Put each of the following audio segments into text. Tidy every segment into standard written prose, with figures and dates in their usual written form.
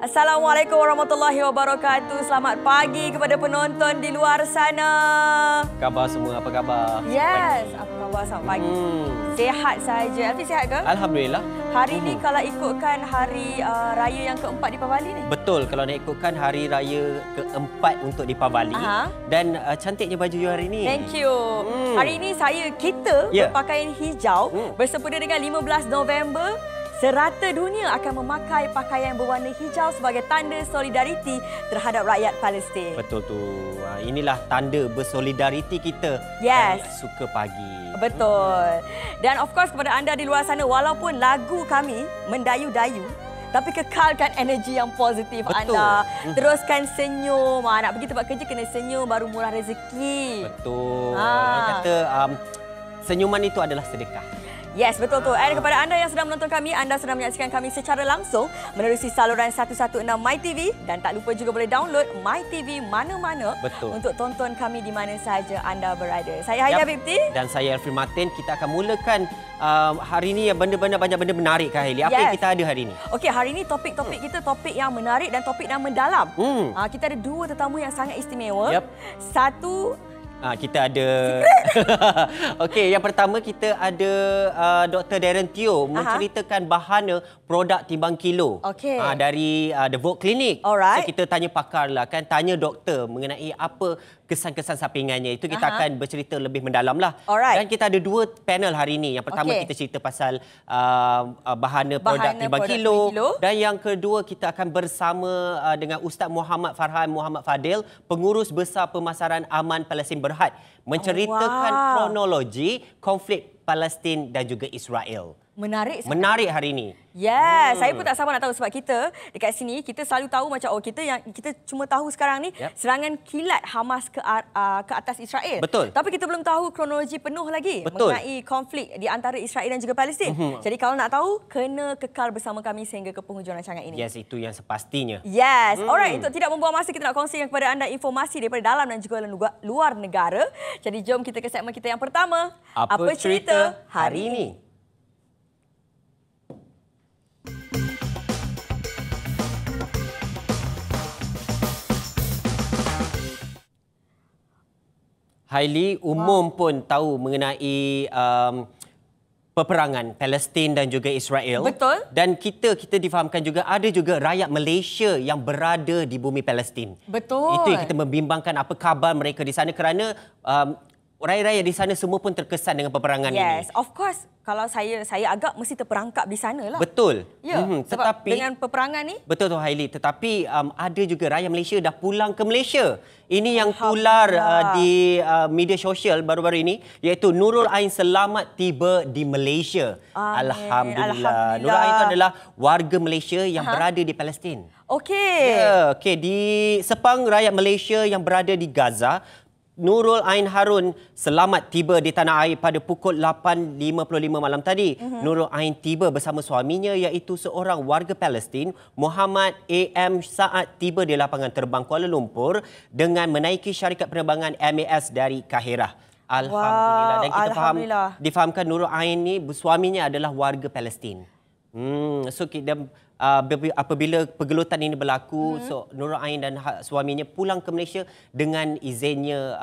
Assalamualaikum warahmatullahi wabarakatuh. Selamat pagi kepada penonton di luar sana. Khabar semua, apa khabar? Yes, apa khabar selamat pagi? Sehat saja. Alfi sihat ke? Alhamdulillah. Hari ni kalau ikutkan hari raya yang keempat di Pavali ni? Betul, kalau nak ikutkan hari raya keempat untuk di Pavali. Dan cantiknya baju you hari ni. Thank you. Hari ini kita berpakaian hijau bersempena dengan 15 November. Serata dunia akan memakai pakaian berwarna hijau sebagai tanda solidariti terhadap rakyat Palestin. Betul tu. Inilah tanda bersolidariti kita. Yes. Suka pagi. Betul. Dan of course kepada anda di luar sana, walaupun lagu kami mendayu-dayu, tapi kekalkan energi yang positif. Betul. Anda. Teruskan senyum. Nak pergi tempat kerja kena senyum, baru murah rezeki. Betul. Orang kata senyuman itu adalah sedekah. Yes, betul tu. Dan kepada anda yang sedang menonton kami, anda sedang menyaksikan kami secara langsung menerusi saluran 116 MyTV dan tak lupa juga boleh download MyTV mana-mana untuk tonton kami di mana sahaja anda berada. Saya Haili Habibti dan saya Elfri Martin. Kita akan mulakan hari ini banyak benda menarik kan Haili. Apa yang kita ada hari ini? Okey, hari ini topik kita topik yang menarik dan topik yang mendalam. Kita ada dua tetamu yang sangat istimewa. Satu kita ada okey, yang pertama kita ada Dr. Darren Teo menceritakan bahana produk timbang kilo dari The Vogue Clinic. So kita tanya pakar lah kan, tanya doktor mengenai apa kesan-kesan sampingannya. Itu kita akan bercerita lebih mendalam lah. Dan kita ada dua panel hari ini. Yang pertama kita cerita pasal bahana produk timbang kilo. Dan yang kedua kita akan bersama dengan Ustaz Muhammad Farhan Muhammad Fadil, pengurus besar pemasaran Aman Palestin Berhad, menceritakan kronologi konflik Palestin dan juga Israel. Menarik hari ini. Ya, saya pun tak sabar nak tahu sebab kita dekat sini kita selalu tahu macam kita cuma tahu sekarang ni serangan kilat Hamas ke atas Israel. Betul. Tapi kita belum tahu kronologi penuh lagi mengenai konflik di antara Israel dan juga Palestin. Jadi kalau nak tahu, kena kekal bersama kami sehingga ke penghujung rancangan ini. Yes, itu yang sepastinya. Yes. Alright, untuk tidak membuang masa, kita nak kongsikan kepada anda informasi daripada dalam dan juga luar negara. Jadi jom kita ke segmen kita yang pertama. Apa cerita hari ini? Haili, umum pun tahu mengenai peperangan Palestin dan juga Israel. Betul. Dan kita difahamkan juga ada juga rakyat Malaysia yang berada di bumi Palestin. Betul. Itu yang kita membimbangkan apa khabar mereka di sana kerana rakyat-rakyat di sana semua pun terkesan dengan peperangan ini. Yes, of course. Kalau saya agak mesti terperangkap di sana lah. Betul. Ya, sebab dengan peperangan ni. Betul tu Haili. Tetapi ada juga rakyat Malaysia dah pulang ke Malaysia. Ini yang tular di media sosial baru-baru ini, iaitu Nurul Ain selamat tiba di Malaysia. Alhamdulillah. Nurul Ain itu adalah warga Malaysia yang berada di Palestin. Okey. Ya, di Sepang rakyat Malaysia yang berada di Gaza, Nurul Ain Harun selamat tiba di tanah air pada pukul 8.55 malam tadi. Nurul Ain tiba bersama suaminya iaitu seorang warga Palestin, Muhammad A.M. Saad, tiba di lapangan terbang Kuala Lumpur dengan menaiki syarikat penerbangan MAS dari Kahirah. Alhamdulillah. Dan kita difahamkan Nurul Ain ni suaminya adalah warga Palestin. So kita apabila pergelutan ini berlaku, so Nurul Ain dan suaminya pulang ke Malaysia dengan izinnya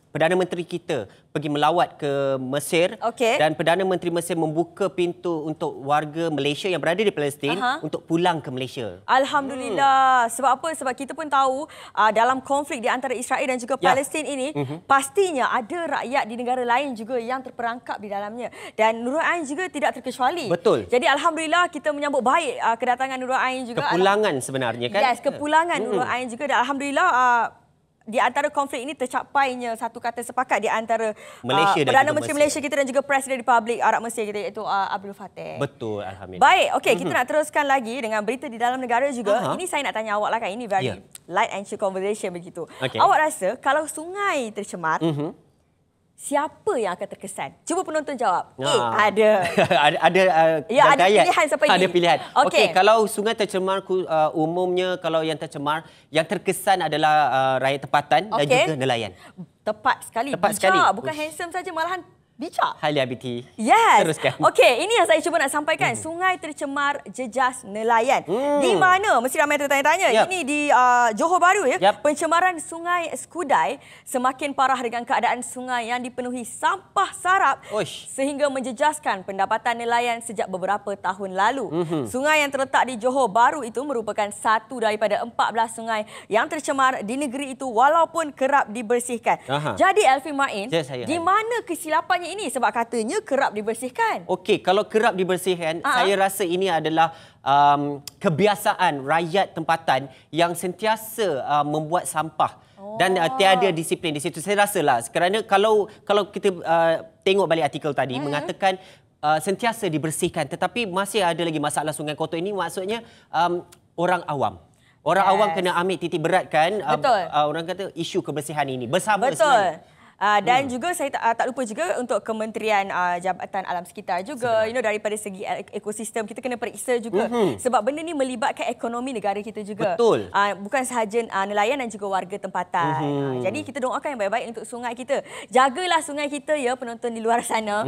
Perdana Menteri kita pergi melawat ke Mesir dan Perdana Menteri Mesir membuka pintu untuk warga Malaysia yang berada di Palestin untuk pulang ke Malaysia. Alhamdulillah. Sebab apa? Sebab kita pun tahu dalam konflik di antara Israel dan juga Palestin ini pastinya ada rakyat di negara lain juga yang terperangkap di dalamnya. Dan Nurul Ain juga tidak terkecuali. Betul. Jadi Alhamdulillah kita menyambut baik kedatangan Nurul Ain juga. Kepulangan sebenarnya kan? Yes, kepulangan Nurul Ain juga. Dan Alhamdulillah di antara konflik ini tercapainya satu kata sepakat di antara Malaysia dan Perdana juga Menteri Mesir. Malaysia kita dan juga Presiden Republik Arab Mesir kita, iaitu Abdul Fattah. Betul, alhamdulillah. Baik, okey, kita nak teruskan lagi dengan berita di dalam negara juga. Ini saya nak tanya awak lah kan, ini very light and chill conversation begitu. Awak rasa kalau sungai tercemar, siapa yang akan terkesan? Cuba penonton jawab. Ada. ada pilihan siapa ini? Ada pilihan. Okey, kalau sungai tercemar umumnya kalau yang tercemar yang terkesan adalah rakyat tempatan dan juga nelayan. Tepat sekali. Tepat bijak. sekali. Bukan handsome saja, malahan bijak. Halia BT. Yes. Teruskan. Okey, ini yang saya cuba nak sampaikan. Sungai tercemar jejas nelayan. Di mana? Mesti ramai tertanya-tanya. Ini di Johor Bahru ya. Pencemaran Sungai Skudai semakin parah dengan keadaan sungai yang dipenuhi sampah sarap sehingga menjejaskan pendapatan nelayan sejak beberapa tahun lalu. Sungai yang terletak di Johor Bahru itu merupakan satu daripada 14 sungai yang tercemar di negeri itu walaupun kerap dibersihkan. Jadi Elfie Main, di mana kesilapannya ini sebab katanya kerap dibersihkan? Okey, kalau kerap dibersihkan, saya rasa ini adalah kebiasaan rakyat tempatan yang sentiasa membuat sampah dan tiada disiplin di situ. Saya rasalah kerana kalau kita tengok balik artikel tadi mengatakan sentiasa dibersihkan tetapi masih ada lagi masalah sungai kotor ini, maksudnya orang awam. Orang awam kena ambil titik berat kan. Orang kata isu kebersihan ini bersama sebenarnya. Dan juga saya tak lupa juga untuk Kementerian Jabatan Alam Sekitar juga, daripada segi ekosistem kita kena periksa juga sebab benda ni melibatkan ekonomi negara kita juga. Betul. Bukan sahaja nelayan dan juga warga tempatan. Jadi kita doakan yang baik-baik untuk sungai kita. Jagalah sungai kita ya penonton di luar sana.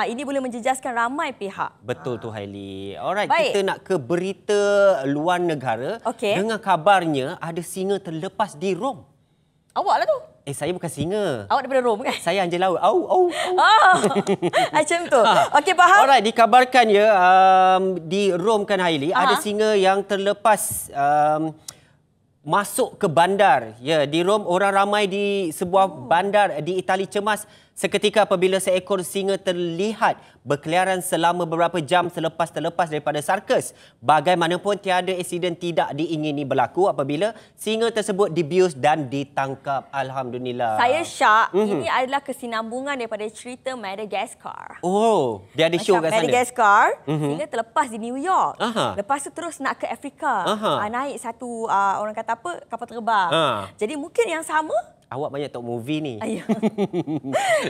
Ini boleh menjejaskan ramai pihak. Betul tu Haili. Alright, kita nak ke berita luar negara. Dengan kabarnya ada singa terlepas di Rom. Awak lah tu. Saya bukan singa. Awak daripada Rom kan? Saya anjing laut. Au. Macam tu. Okey, faham? Alright, dikabarkan ya di Rom kan Haili ada singa yang terlepas masuk ke bandar. Ya, di Rom orang ramai di sebuah bandar di Itali cemas seketika apabila seekor singa terlihat berkeliaran selama beberapa jam terlepas daripada sarkas. Bagaimanapun tiada insiden tidak diingini berlaku apabila singa tersebut dibius dan ditangkap. Alhamdulillah. Saya syak. Ini adalah kesinambungan daripada cerita Madagascar. Dia ada show kat sana. Madagascar, singa terlepas di New York. Lepas tu terus nak ke Afrika. Naik satu orang kata apa? Kapal terbang. Jadi mungkin yang sama. Awak banyak tengok movie ni.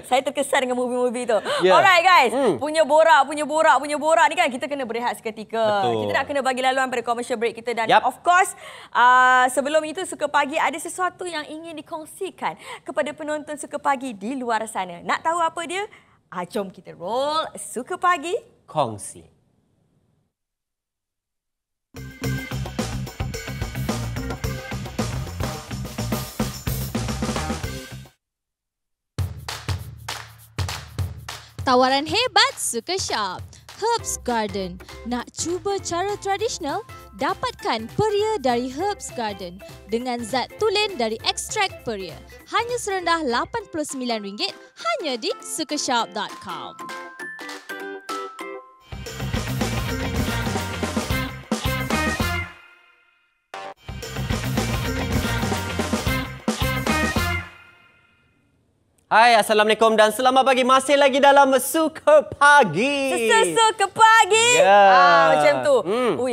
Saya terkesan dengan movie-movie tu. Alright guys, punya borak ni kan kita kena berehat seketika. Kita nak kena bagi laluan pada commercial break kita dan of course sebelum itu Suka Pagi ada sesuatu yang ingin dikongsikan kepada penonton Suka Pagi di luar sana. Nak tahu apa dia? Jom kita roll Suka Pagi Kongsi. Tawaran hebat Suka Shop. Herbs Garden. Nak cuba cara tradisional? Dapatkan peria dari Herbs Garden dengan zat tulen dari ekstrak peria. Hanya serendah RM89 hanya di sukashop.com. Hai, Assalamualaikum dan selamat pagi. Masih lagi dalam Suka Pagi. Suka Pagi. Macam tu.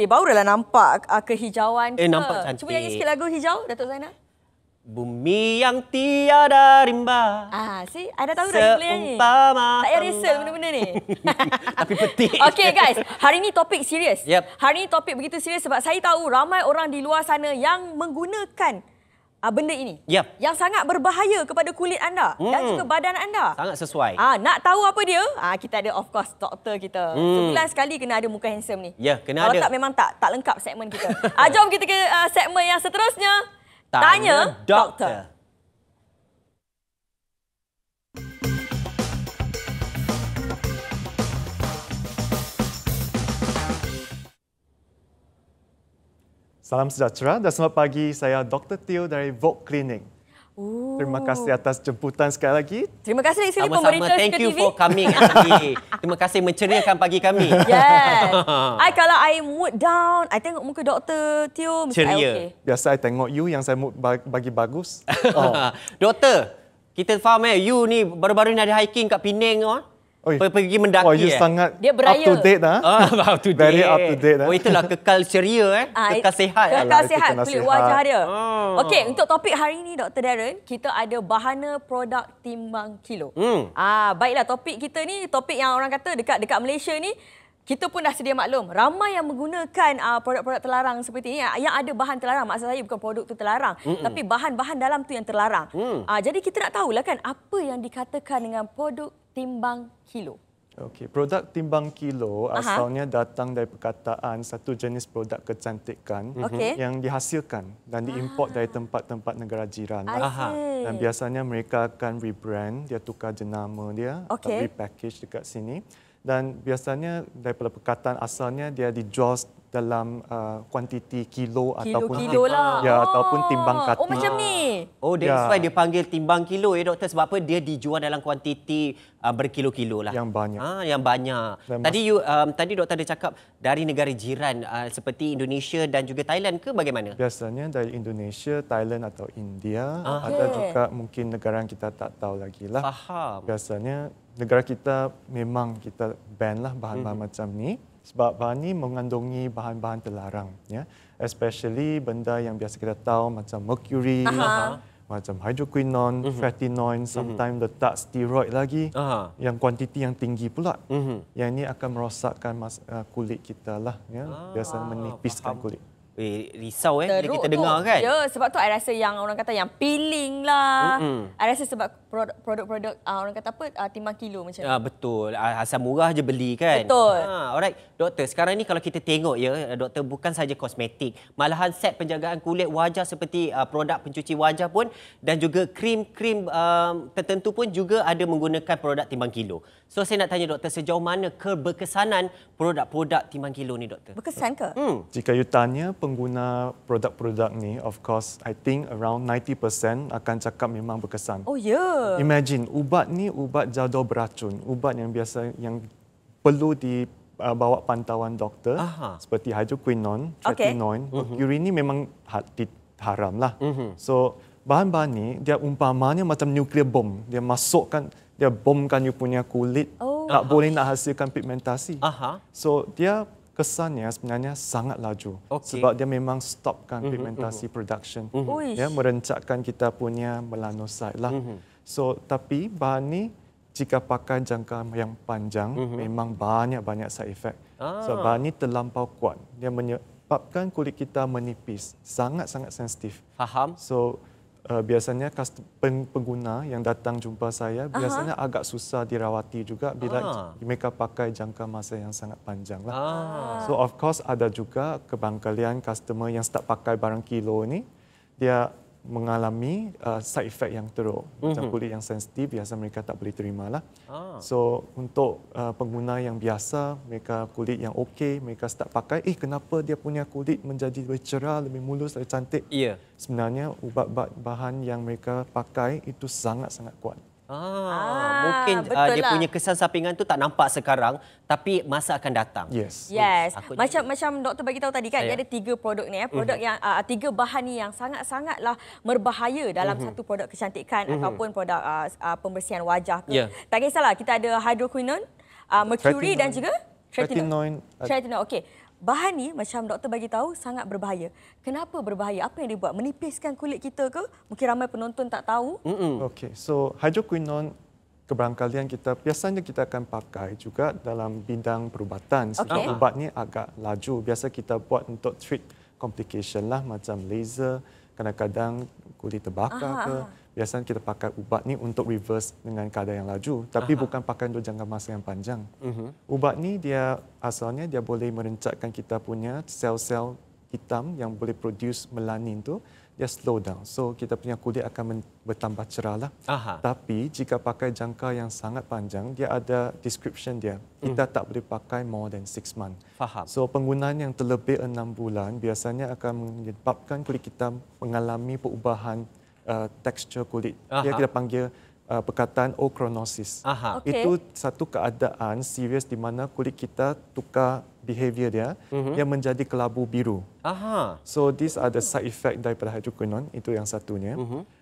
Barulah nampak kehijauan. Nampak cantik. Cuba nyanyi sikit lagu hijau, Datuk Zainal. Bumi yang tiada rimba. Ada tahu dah boleh nyanyi. Tak payah research benda-benda ni. Tapi penting. Okey guys, hari ni topik serius. Hari ni topik begitu serius sebab saya tahu ramai orang di luar sana yang menggunakan benda ini yang sangat berbahaya kepada kulit anda dan juga badan anda. Sangat sesuai. Nak tahu apa dia? Kita ada of course doktor kita. Sebulan sekali kena ada muka handsome ni. Kena Kalau ada. tak memang tak lengkap segmen kita. Jom kita ke segmen yang seterusnya. Tanya doktor. Salam sejahtera dan selamat pagi. Saya Dr. Teo dari Vogue Clinic. Terima kasih atas jemputan sekali lagi. Terima kasih di sini Sama-sama. pemberita Thank Suka you TV. for coming actually. Terima kasih menceriakan pagi kami. Yes. Kalau I mood down, I tengok muka Dr. Teo mesti I Ceria. okay. Biasa saya tengok you yang saya bagi bagus. Doktor, kita faham you ni baru-baru ni ada hiking kat Penang pergi mendaki. Oh, you sangat Dia beraya. up to date Up to date. Very up to date. Oh, itulah kekal ceria kekal sihat. Kekal Alah, itu sihat kena kulit sihat. wajah dia. Okey, untuk topik hari ini Dr. Darren, kita ada bahana produk timbang kilo. Baiklah, topik kita ni topik yang orang kata dekat Malaysia ni kita pun dah sedia maklum. Ramai yang menggunakan produk-produk terlarang seperti ini yang ada bahan terlarang. Maksud saya bukan produk tu terlarang, tapi bahan-bahan dalam tu yang terlarang. Jadi kita nak tahulah kan apa yang dikatakan dengan produk timbang kilo. Okey, produk timbang kilo asalnya datang dari perkataan satu jenis produk kecantikan yang dihasilkan dan diimport dari tempat-tempat negara jiran. Dan biasanya mereka akan rebrand, dia tukar jenama dia, atau repackage dekat sini. Dan biasanya daripada perkataan asalnya dia dijual dalam kuantiti kilo ataupun timbang kati. Oh, macam ni. Oh, that's why dia panggil timbang kilo doktor, sebab apa dia dijual dalam kuantiti berkilo-kilo lah. Yang banyak. Yang banyak. Tadi doktor ada cakap dari negara jiran seperti Indonesia dan juga Thailand ke bagaimana? Biasanya dari Indonesia, Thailand atau India. Ada juga mungkin negara yang kita tak tahu lagi lah. Faham. Biasanya negara kita memang kita ban lah bahan-bahan macam ni. Sebab bahan ni mengandungi bahan-bahan terlarang, ya, especially benda yang biasa kita tahu macam mercury, macam hydroquinone, tretinoin, sometimes letak steroid lagi, yang kuantiti yang tinggi pula. Yang ini akan merosakkan kulit kita lah, ya, biasa menipiskan kulit. Risau bila kita dengar kan. Ya, sebab tu I rasa yang orang kata yang peeling lah. I rasa sebab produk-produk orang kata apa timbang kilo macam ni. Betul. Asal murah je beli kan. Betul. Alright, doktor, sekarang ni kalau kita tengok doktor, bukan saja kosmetik, malahan set penjagaan kulit wajah seperti produk pencuci wajah pun dan juga krim-krim tertentu pun juga ada menggunakan produk timbang kilo. So saya nak tanya doktor, sejauh mana keberkesanan produk-produk timbang kilo ni doktor? Berkesan ke? Jika you tanya pengguna produk-produk ni, of course, I think around 90% akan cakap memang berkesan. Oh ya. Yeah. Imagine, ubat ni ubat jadual beracun. Ubat yang biasa yang perlu dibawa pantauan doktor. Seperti hydroquinone, tretinoin. Mercury ni memang haram lah. So, bahan-bahan ni, dia umpamanya macam nuclear bomb. Dia masukkan, dia bomkan you punya kulit. Tak boleh nak hasilkan pigmentasi. So, dia kesannya sebenarnya sangat laju. Sebab dia memang stopkan pigmentasi production. Ya, merencatkan kita punya melanocyte lah. So, tapi bahan ni jika pakai jangka yang panjang memang banyak-banyak side effect. So, bahan ni terlampau kuat. Dia menyebabkan kulit kita menipis. Sangat-sangat sensitif. Faham. So, biasanya pengguna yang datang jumpa saya biasanya agak susah dirawati juga bila mereka pakai jangka masa yang sangat panjang lah. So of course ada juga kebangkalian customer yang start pakai barang kilo ni, dia mengalami side effect yang teruk. Macam kulit yang sensitif biasa mereka tak boleh terima lah. So untuk pengguna yang biasa, mereka kulit yang okey, mereka start pakai, kenapa dia punya kulit menjadi lebih cerah, lebih mulus, lebih cantik? Sebenarnya ubat-ubat bahan yang mereka pakai itu sangat-sangat kuat. Mungkin dia punya kesan sampingan tu tak nampak sekarang, tapi masa akan datang. Yes. Macam doktor bagi tahu tadi kan, dia ada 3 produk ni, produk yang 3 bahan ni yang sangat-sangatlah berbahaya dalam satu produk kecantikan ataupun produk pembersihan wajah ke. Tak kisahlah, kita ada hydroquinone, mercury dan juga tretinoin. Okey. Bahan ni macam doktor bagi tahu sangat berbahaya. Kenapa berbahaya? Apa yang dia buat? Menipiskan kulit kita ke? Mungkin ramai penonton tak tahu. Okey, so hydroquinone kebarangkalian biasanya kita akan pakai juga dalam bidang perubatan. Sebab ubat ni agak laju. Biasa kita buat untuk treat complication lah macam laser, kadang-kadang kulit terbakar ke. Biasanya kita pakai ubat ni untuk reverse dengan kadar yang laju, tapi bukan pakai untuk jangka masa yang panjang. Ubat ni dia asalnya dia boleh merencatkan kita punya sel-sel hitam yang boleh produce melanin tu, dia slow down. So kita punya kulit akan bertambah cerah lah. Tapi jika pakai jangka yang sangat panjang, dia ada description dia. Kita tak boleh pakai more than 6 months. Faham. So penggunaan yang terlebih 6 bulan biasanya akan menyebabkan kulit kita mengalami perubahan tekstur kulit. Dia kita panggil perkataan ochronosis. Okay. Itu satu keadaan serius di mana kulit kita tukar behavior dia, dia menjadi kelabu biru. So these are the side effect daripada hydroquinone, itu yang satunya.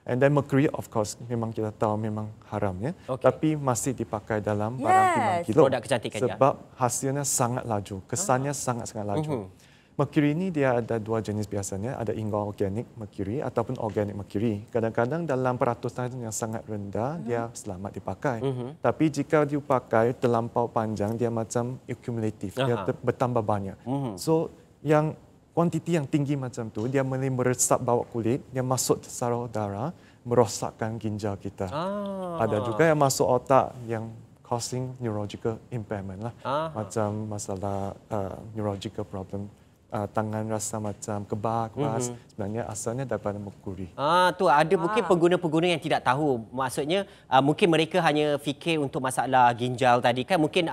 And then mercury of course memang kita tahu memang haram ya, tapi masih dipakai dalam barang timbang kilo. Produk kecantikan sebab hasilnya sangat laju, kesannya sangat-sangat laju. Mercury ni dia ada dua jenis biasanya, ada inorganic mercury ataupun organic mercury. Kadang-kadang dalam peratusan yang sangat rendah, dia selamat dipakai. Tapi jika dipakai terlampau panjang, dia macam accumulative, dia bertambah banyak. So, yang kuantiti yang tinggi macam tu, dia boleh meresap bawah kulit, dia masuk saraf darah, merosakkan ginjal kita. Ada juga yang masuk otak yang causing neurological impairment lah. Macam masalah neurological problem. Tangan rasa macam kebas, sebenarnya asalnya daripada merkuri. Tu ada mungkin pengguna-pengguna yang tidak tahu. Maksudnya mungkin mereka hanya fikir untuk masalah ginjal tadi kan, mungkin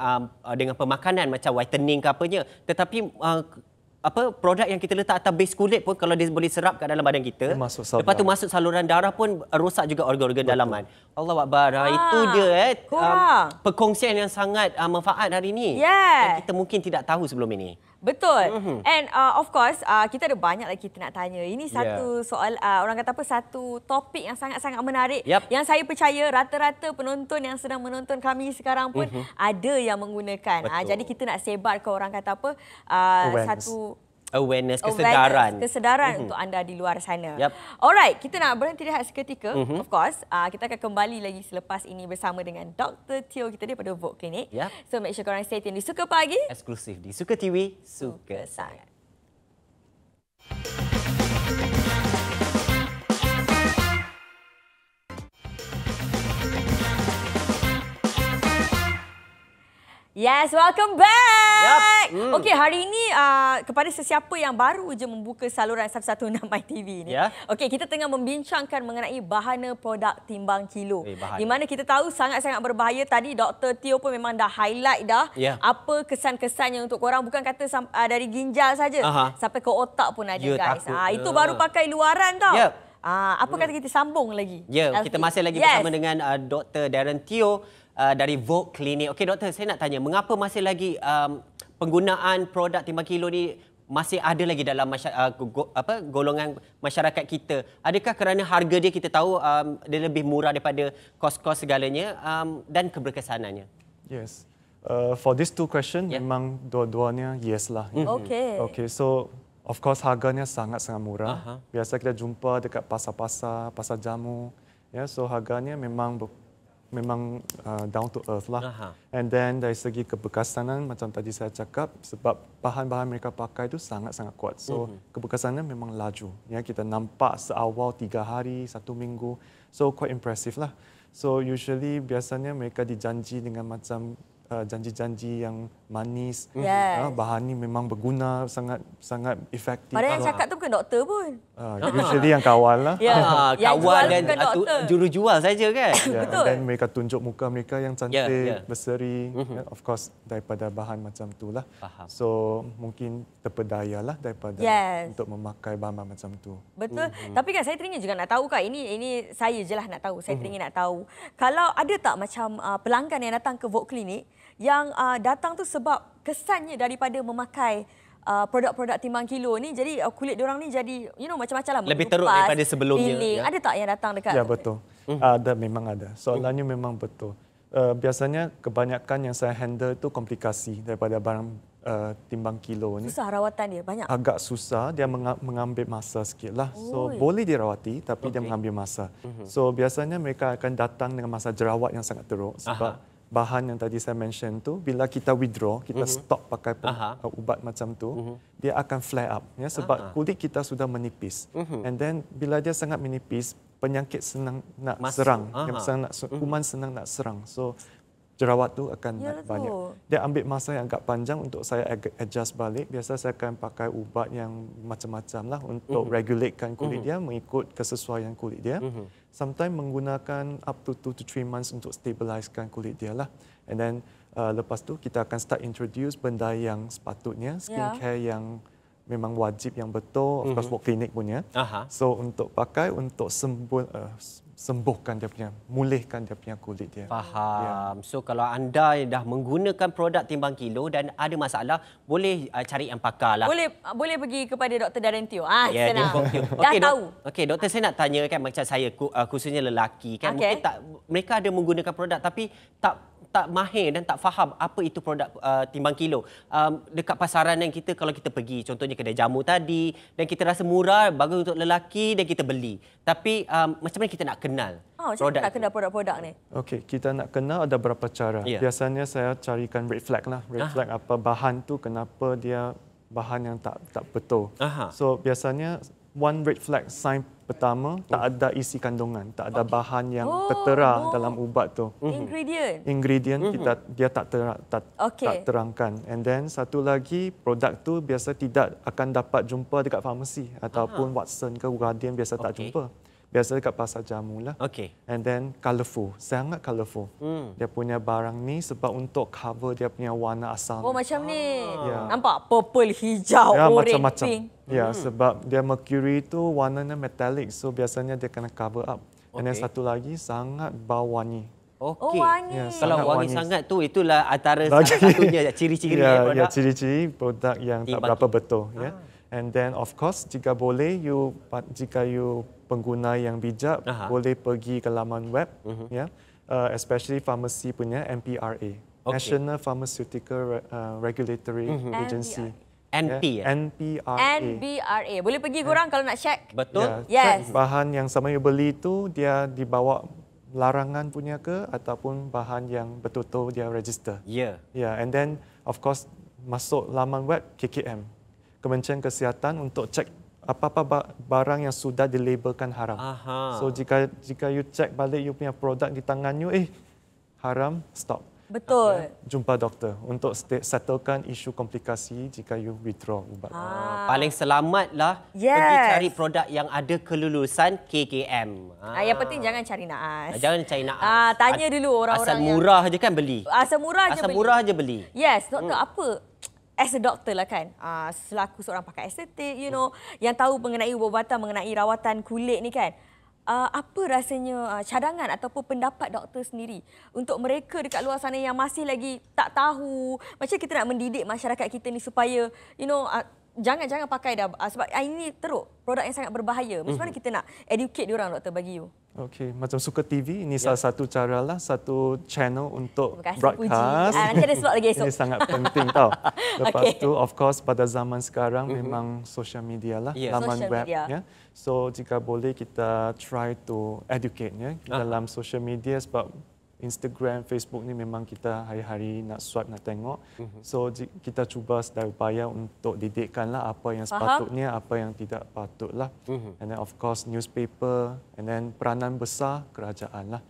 dengan pemakanan macam whitening ke apanya. Tetapi produk yang kita letak atas base kulit pun kalau dia boleh serap kat dalam badan kita, lepas tu masuk saluran darah pun rosak juga organ-organ dalaman. Allah Akbar. Itu dia perkongsian yang sangat manfaat hari ini. Yang kita mungkin tidak tahu sebelum ini. Betul. And of course, kita ada banyak lagi kita nak tanya. Ini satu soal, orang kata apa, satu topik yang sangat-sangat menarik. Yang saya percaya rata-rata penonton yang sedang menonton kami sekarang pun ada yang menggunakan. Jadi kita nak sebar ke orang kata apa, satu awareness, kesedaran untuk anda di luar sana. Alright, kita nak berhenti rehat seketika. Of course, kita akan kembali lagi selepas ini bersama dengan Dr. Teo kita daripada Vogue Clinic. So make sure korang stay tune di Suka Pagi. Eksklusif di Suka TV, Suka Sangat. Yes, welcome back. Okey, hari ini kepada sesiapa yang baru je membuka saluran 116 MyTV ni. Okey, kita tengah membincangkan mengenai bahana produk timbang kilo. Di mana kita tahu sangat-sangat berbahaya. Tadi Dr. Teo pun memang dah highlight dah apa kesan-kesannya untuk korang, bukan kata dari ginjal saja, sampai ke otak pun ada, guys. Itu baru pakai luaran tau. Apa kata kita sambung lagi? Kita masih lagi bersama dengan Dr. Darren Teo dari Vogue Clinic. Okey doktor, saya nak tanya, mengapa masih lagi penggunaan produk timbang kilo ni masih ada lagi dalam golongan masyarakat kita? Adakah kerana harga dia kita tahu dia lebih murah daripada kos-kos segalanya dan keberkesanannya? Yes. For these two question, memang dua-duanya yes lah. Okay, so of course harganya sangat-sangat murah. Biasa kita jumpa dekat pasar-pasar, pasar jamu. So harganya memang down to earth lah. And then dari segi keberkesanan, macam tadi saya cakap, sebab bahan-bahan mereka pakai itu sangat-sangat kuat. So keberkesanan memang laju. Kita nampak seawal 3 hari, 1 minggu. So quite impressive lah. So usually biasanya mereka dijanji dengan macam janji-janji yang manis. Bahan ni memang berguna, sangat efektif. Padahal yang cakap tu bukan doktor pun. Usually yang kawal lah. Kawal dan jurujual saja kan. Dan mereka tunjuk muka mereka yang cantik, berseri. Of course daripada bahan macam tu lah. So mungkin terpedaya lah daripada untuk memakai bahan-bahan macam tu. Betul. Tapi kan saya teringin juga nak tahu kan, ini saya je lah nak tahu. Saya teringin nak tahu, kalau ada tak macam pelanggan yang datang ke Vogue Clinic yang datang tu sebab kesannya daripada memakai produk-produk timbang kilo ni, jadi kulit diorang ni jadi macam-macam lah, lebih teruk daripada sebelumnya. Ada tak yang datang dekat? Ya, betul. Ada, memang ada. Soalannya memang betul. Biasanya kebanyakan yang saya handle itu komplikasi daripada barang timbang kilo ni. Susah rawatan dia, banyak? Agak susah, dia mengambil masa sikit lah. So boleh dirawati tapi dia mengambil masa. So biasanya mereka akan datang dengan masa jerawat yang sangat teruk sebab bahan yang tadi saya mention tu, bila kita withdraw, kita stop pakai ubat macam tu, dia akan flare up sebab kulit kita sudah menipis. And then bila dia sangat menipis, penyakit senang nak serang, kuman senang nak serang. So jerawat tu akan banyak. Dia ambil masa yang agak panjang untuk saya adjust balik. Biasa saya akan pakai ubat yang macam-macam lah untuk regulatekan kulit dia, mengikut kesesuaian kulit dia. Sometimes menggunakan up to 2 to 3 months untuk stabilisekan kulit dia lah. And then lepas tu kita akan start introduce benda yang sepatutnya, skincare yang memang wajib yang betul, of course walk clinic punya. So untuk pakai untuk sembuhkan dia punya, mulihkan dia punya kulit dia. Faham. So kalau anda dah menggunakan produk timbang kilo dan ada masalah, boleh cari yang pakar lah. Boleh pergi kepada Dr. Darren Teo. Senang. Dah tahu. Okey, doktor, saya nak tanya kan, macam saya khususnya lelaki kan, mungkin mereka ada menggunakan produk tapi tak mahir dan tak faham apa itu produk timbang kilo. Dekat pasaran yang kita, kalau kita pergi, contohnya kedai jamu tadi, dan kita rasa murah, bagus untuk lelaki dan kita beli. Tapi macam mana kita nak kenal produk nak kenal produk-produk ni? Okey, kita nak kenal ada beberapa cara. Biasanya saya carikan red flag lah. Red flag apa bahan tu, kenapa dia bahan yang tak betul. So biasanya one red flag sign pertama, tak ada isi kandungan, tak ada bahan yang tertera dalam ubat tu. Ingredient dia tak terangkan. And then satu lagi, produk tu biasa tidak akan dapat jumpa dekat farmasi ataupun Watson ke Guardian, biasa tak jumpa. Biasa dekat pasar jamu lah. And then colourful, sangat colourful. Dia punya barang ni sebab untuk cover dia punya warna asal. Macam ni. Nampak purple, hijau, orange, macam-macam. pink. Sebab dia mercury tu warnanya metallic, so biasanya dia kena cover up. And then satu lagi, sangat bau wangi. Wangi. Kalau wangi sangat tu, itulah antara salah satunya ciri-ciri produk. Ciri-ciri produk yang tak berapa betul. And then of course, jika boleh, jika you pengguna yang bijak, boleh pergi ke laman web, especially pharmacy punya MPRA, National Pharmaceutical Regulatory Agency. NPRA. Boleh pergi korang kalau nak check. Betul. Yes. Bahan yang sama you beli tu, dia dibawa larangan punya ke ataupun bahan yang betul-betul dia register. And then of course masuk laman web KKM, Kementerian Kesihatan, untuk cek apa-apa barang yang sudah dilabelkan haram. So jika you cek balik you punya produk di tangan you, haram, stop. Betul. Jumpa doktor untuk settlekan isu komplikasi jika you withdraw ubat. Paling selamatlah pergi cari produk yang ada kelulusan KKM. Yang penting jangan cari naas. Jangan cari naas. Tanya dulu orang-orang asal murah je kan beli. Asal murah je beli. Yes, doktor, apa? As a doctor lah kan, selaku seorang pakar estetik, yang tahu mengenai ubat-ubatan, mengenai rawatan kulit ni kan, apa rasanya cadangan ataupun pendapat doktor sendiri untuk mereka dekat luar sana yang masih lagi tak tahu, macam kita nak mendidik masyarakat kita ni supaya jangan pakai dah, sebab ini teruk, produk yang sangat berbahaya. Macam mana kita nak educate diorang, doktor, bagi you? Okey, macam Suka TV, ini salah satu cara lah, satu channel untuk broadcast. Nanti ada slot lagi esok. Ini sangat penting tau. Lepas tu, of course, pada zaman sekarang memang social media lah, laman web. So, jika boleh kita try to educate dalam social media, sebab Instagram, Facebook ni memang kita hari-hari nak swipe, nak tengok. So kita cuba sedaya upaya untuk didikkanlah apa yang sepatutnya, apa yang tidak patutlah. And then of course newspaper, and then peranan besar kerajaan lah.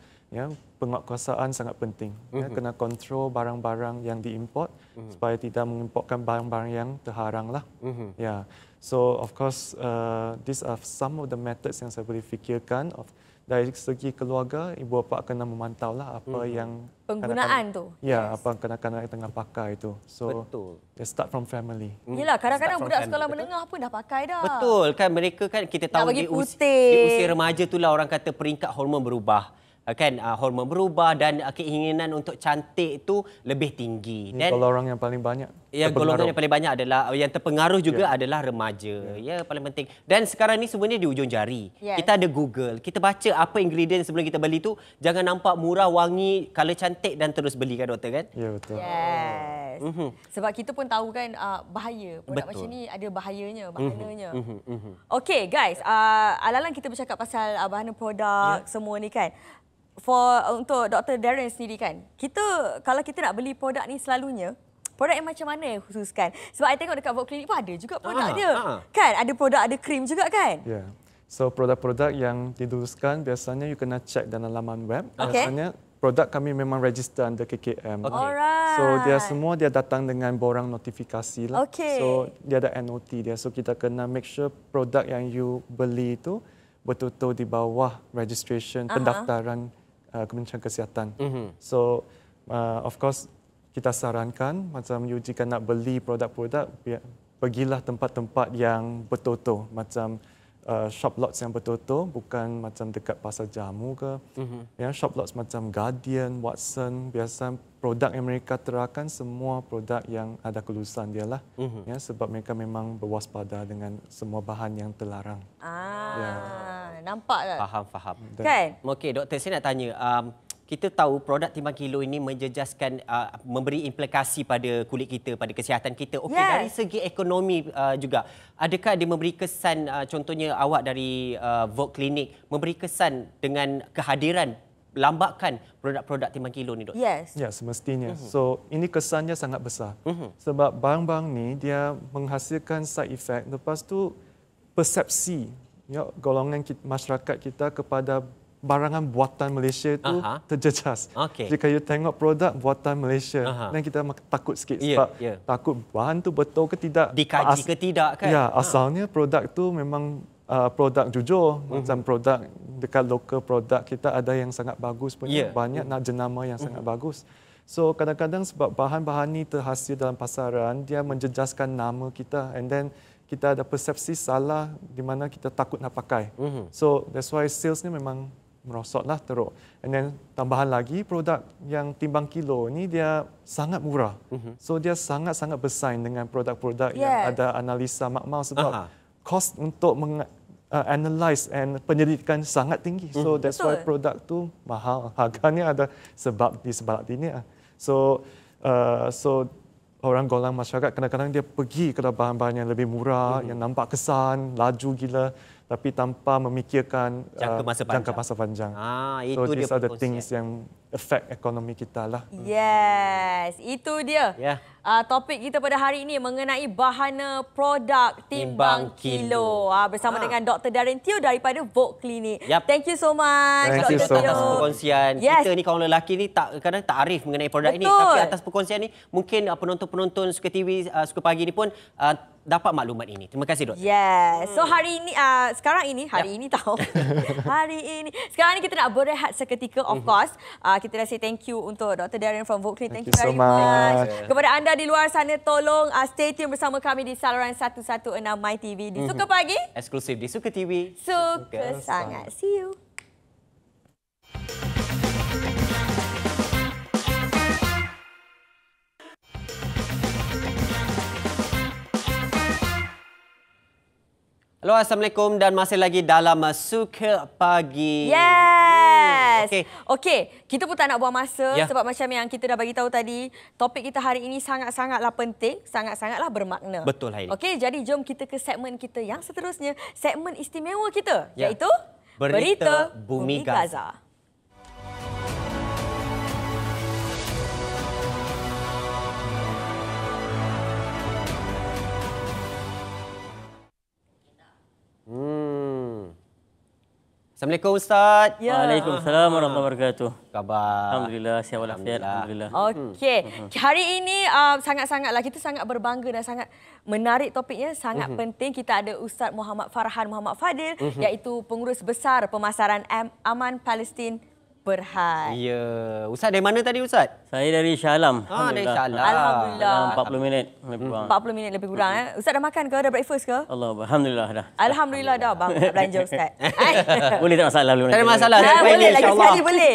Penguatkuasaan sangat penting. Kena kontrol barang-barang yang diimport supaya tidak mengimportkan barang-barang yang terharang lah. So of course these are some of the methods yang saya boleh fikirkan. Dari segi keluarga, ibu bapa kena memantau lah apa yang penggunaan tu. Apa kanak-kanak tengah pakai itu. So, start from family. Yelah, kadang-kadang budak sekolah menengah pun dah pakai dah. Betul kan, mereka kan kita tahu di usia remaja itulah orang kata peringkat hormon berubah. Kan hormon berubah dan keinginan untuk cantik itu lebih tinggi. Dan golongan yang paling banyak. Golongan yang paling banyak adalah yang terpengaruh juga adalah remaja. Paling penting. Dan sekarang ni sebenarnya di ujung jari. Kita ada Google. Kita baca apa ingredient sebelum kita beli tu. Jangan nampak murah, wangi, color cantik dan terus beli kan, doktor kan? Ya, betul. Yes. Sebab kita pun tahu kan bahaya. Produk macam ni ada bahayanya. Okey guys, alalang kita bercakap pasal bahana produk semua ni kan. Untuk Dr. Darren sendiri kan, kalau kita nak beli produk ni selalunya, produk yang macam mana yang khususkan? Sebab saya tengok dekat Vogue Clinic pun ada juga produk dia. Kan, ada produk, ada krim juga kan? So produk-produk yang diluluskan biasanya you kena check dalam laman web. Biasanya produk kami memang register under KKM. So dia datang dengan borang notifikasi lah. So dia ada NOT dia. So kita kena make sure produk yang you beli itu betul-betul di bawah registration pendaftaran Kementerian Kesihatan. So of course kita sarankan macam you jika nak beli produk-produk pergilah tempat-tempat yang betul-betul macam shop lots yang betul-betul, bukan macam dekat pasar jamu ke. Ya, shop lots macam Guardian, Watson, biasa produk yang mereka terapkan semua produk yang ada kelulusan dia lah. Ya, sebab mereka memang berwaspada dengan semua bahan yang terlarang. Nampak tak? Faham. Kan? Okey, doktor, saya nak tanya. Kita tahu produk timbang kilo ini menjejaskan, memberi implikasi pada kulit kita, pada kesihatan kita. Okey, dari segi ekonomi juga, adakah dia memberi kesan, contohnya awak dari Vogue Clinic, memberi kesan dengan kehadiran lambakan produk-produk timbang kilo ni, doktor? Yes. Ya, semestinya. So, ini kesannya sangat besar. Sebab barang-barang ni dia menghasilkan side effect. Lepas tu persepsi golongan masyarakat kita kepada barangan buatan Malaysia itu terjejas. Jika you tengok produk buatan Malaysia, dan kita takut sikit sebab takut bahan tu betul ke tidak. Dikaji ke tidak kan? Ya, asalnya produk tu memang produk jujur. Macam produk dekat lokal produk kita ada yang sangat bagus pun. Banyak nak jenama yang sangat bagus. So kadang-kadang sebab bahan-bahan ni terhasil dalam pasaran, dia menjejaskan nama kita, and then kita ada persepsi salah di mana kita takut nak pakai. So that's why sales ni memang merosotlah teruk. And then tambahan lagi, produk yang timbang kilo ni dia sangat murah. So dia sangat-sangat bersaing dengan produk-produk yang ada analisa makmal sebab kos untuk analyze and penyelidikan sangat tinggi. So that's why produk tu mahal. Harganya ada sebab di sebalik ini. So orang golongan masyarakat kadang-kadang dia pergi ke bahan-bahan yang lebih murah, yang nampak kesan, laju gila, tapi tanpa memikirkan jangka masa panjang. Itu so dia these are the things yang affect ekonomi kita lah. Yes, itu dia. Topik kita pada hari ini mengenai bahana produk timbang kilo. Bersama dengan Dr. Darren Teo daripada Vogue Clinic. Thank you so much, Dr. Teo. Atas perkongsian. Kita ni kaum lelaki ni kadang tak arif mengenai produk ini. Tapi atas perkongsian ni mungkin penonton-penonton Suka TV, Suka Pagi ni pun dapat maklumat ini. Terima kasih, Doktor. Yes. So hari ini, sekarang ini tahu. Hari ini. Sekarang ni kita nak berehat seketika, of course. Kita dah say thank you untuk Dr. Darren from Vogue Clinic. Thank you very much. Kepada anda di luar sana, tolong stay tune bersama kami di saluran 116 MyTV di Suka Pagi. Eksklusif di Suka TV. Suka sangat. See you. Halo, Assalamualaikum dan masih lagi dalam Suka Pagi. Yes. Okey, kita pun tak nak buang masa sebab macam yang kita dah bagi tahu tadi, topik kita hari ini sangat-sangatlah penting, sangat-sangatlah bermakna. Betul, Hairi. Okey, jadi jom kita ke segmen kita yang seterusnya, segmen istimewa kita, iaitu Berita Bumi Gaza. Assalamualaikum, Ustaz. Waalaikumsalam warahmatullahi wabarakatuh. Khabar? Alhamdulillah, sihat walafiat. Alhamdulillah. Okey. Hari ini sangat-sangatlah kita sangat berbangga dan sangat menarik topiknya, sangat penting. Kita ada Ustaz Muhammad Farhan Muhammad Fadil, iaitu pengurus besar pemasaran Aman Palestin Berhad. Ya. Ustaz dari mana tadi, Ustaz? Saya dari Shah Alam. Dari Shah Alam. Alhamdulillah. 40 minit lebih kurang. 40 minit lebih kurang. Ustaz dah makan ke? Dah breakfast ke? Alhamdulillah dah. Alhamdulillah dah. Bang, nak belanja Ustaz. Boleh tak masalah? Tak ada masalah. Boleh, lagi sekali boleh.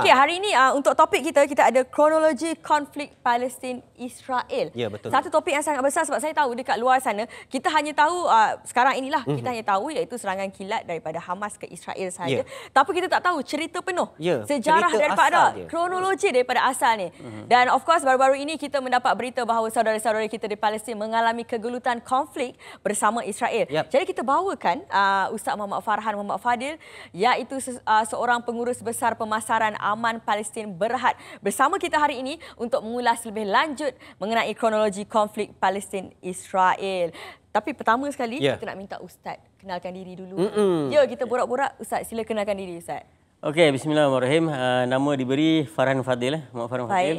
Okey, hari ini untuk topik kita ada kronologi konflik Palestin Israel. Ya, betul. Satu topik yang sangat besar sebab saya tahu dekat luar sana, kita hanya tahu sekarang inilah, kita hanya tahu iaitu serangan kilat daripada Hamas ke Israel saja. Tapi kita tak tahu cerita penuh. Sejarah daripada kronologi daripada asal ni. Dan of course baru-baru ini kita mendapat berita bahawa saudara-saudara kita di Palestin mengalami kegelutan konflik bersama Israel. Jadi kita bawakan Ustaz Muhammad Farhan Muhammad Fadil, iaitu seorang pengurus besar pemasaran Aman Palestin Berhad, bersama kita hari ini untuk mengulas lebih lanjut mengenai kronologi konflik Palestin Israel. Tapi pertama sekali kita nak minta Ustaz kenalkan diri dulu. Ya, kita borak-borak. Ustaz, sila kenalkan diri Ustaz. Okey, bismillahirrahmanirrahim. Nama diberi Farhan Fadil, Muhammad Farhan Fadil.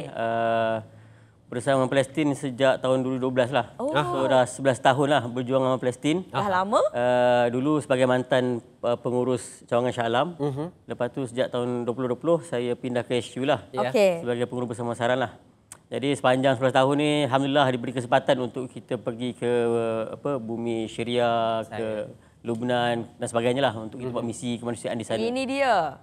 Bersama Palestin sejak tahun 2012 lah. So dah 11 tahun lah berjuang dengan Palestin. Dah lama? Dulu sebagai mantan pengurus cawangan Shah Alam. Lepas tu sejak tahun 2020 saya pindah ke HQ lah. Sebagai pengurus bersama pemasaran lah. Jadi sepanjang 11 tahun ni alhamdulillah diberi kesempatan untuk kita pergi ke bumi Syria, ke Lebanon dan sebagainya lah untuk kita buat misi kemanusiaan di sana. Ini dia.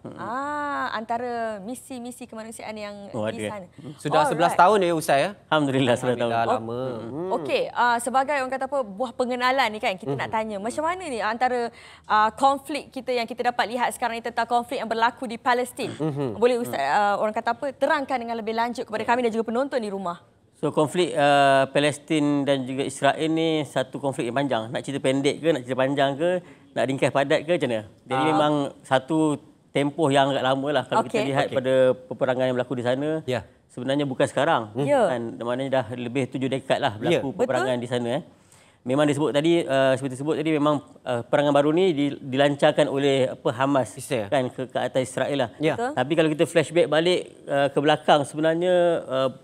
Antara misi-misi kemanusiaan yang di sana. Sudah 11 tahun ya Ustaz ya? Alhamdulillah 11 tahun. Lama. Okey, sebagai orang kata apa buah pengenalan ni kan kita nak tanya macam mana ni antara konflik kita yang kita dapat lihat sekarang ni tentang konflik yang berlaku di Palestin. Boleh Ustaz orang kata apa terangkan dengan lebih lanjut kepada kami dan juga penonton di rumah. So konflik Palestin dan juga Israel ni satu konflik yang panjang. Nak cerita pendek ke, nak cerita panjang ke, nak ringkas padat ke macam mana? Jadi memang satu tempoh yang agak lama lah kalau kita lihat pada peperangan yang berlaku di sana. Sebenarnya bukan sekarang. Kan, maknanya dah lebih 7 dekad lah berlaku peperangan di sana. Memang disebut tadi, seperti disebut tadi memang perangan baru ni dilancarkan oleh Hamas kan ke atas Israel lah. Tapi kalau kita flashback balik ke belakang sebenarnya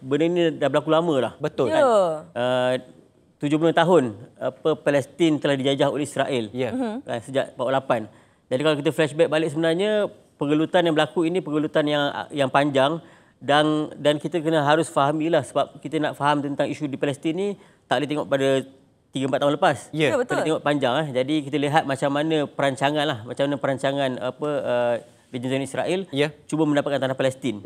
benda ni dah berlaku lama lah. Betul. Kan? 70 tahun Palestin telah dijajah oleh Israel kan, sejak 48. Jadi kalau kita flashback balik sebenarnya pergelutan yang berlaku ini pergelutan yang panjang dan kita kena harus fahamilah sebab kita nak faham tentang isu di Palestin ni tak boleh tengok pada 3-4 tahun lepas. Betul. Kita tengok panjang. Jadi kita lihat macam mana perancangan Legend Zionist Israel cuba mendapatkan tanah Palestin.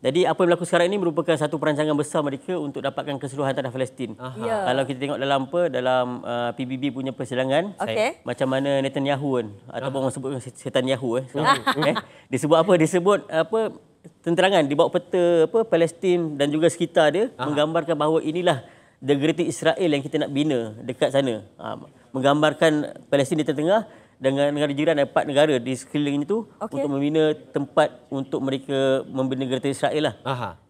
Jadi apa yang berlaku sekarang ini merupakan satu perancangan besar mereka untuk dapatkan keseluruhan tanah Palestin. Kalau kita tengok dalam PBB punya persidangan, macam mana Netanyahu ataupun orang sebut setan Yahu disebut apa? Disebut tenterangan di bawah peta Palestin dan juga sekitar dia menggambarkan bahawa inilah the Great Israel yang kita nak bina dekat sana. Menggambarkan Palestin di tengah dengan negara jiran dan 4 negara di sekeliling itu untuk membina tempat untuk mereka membina Great Israel lah.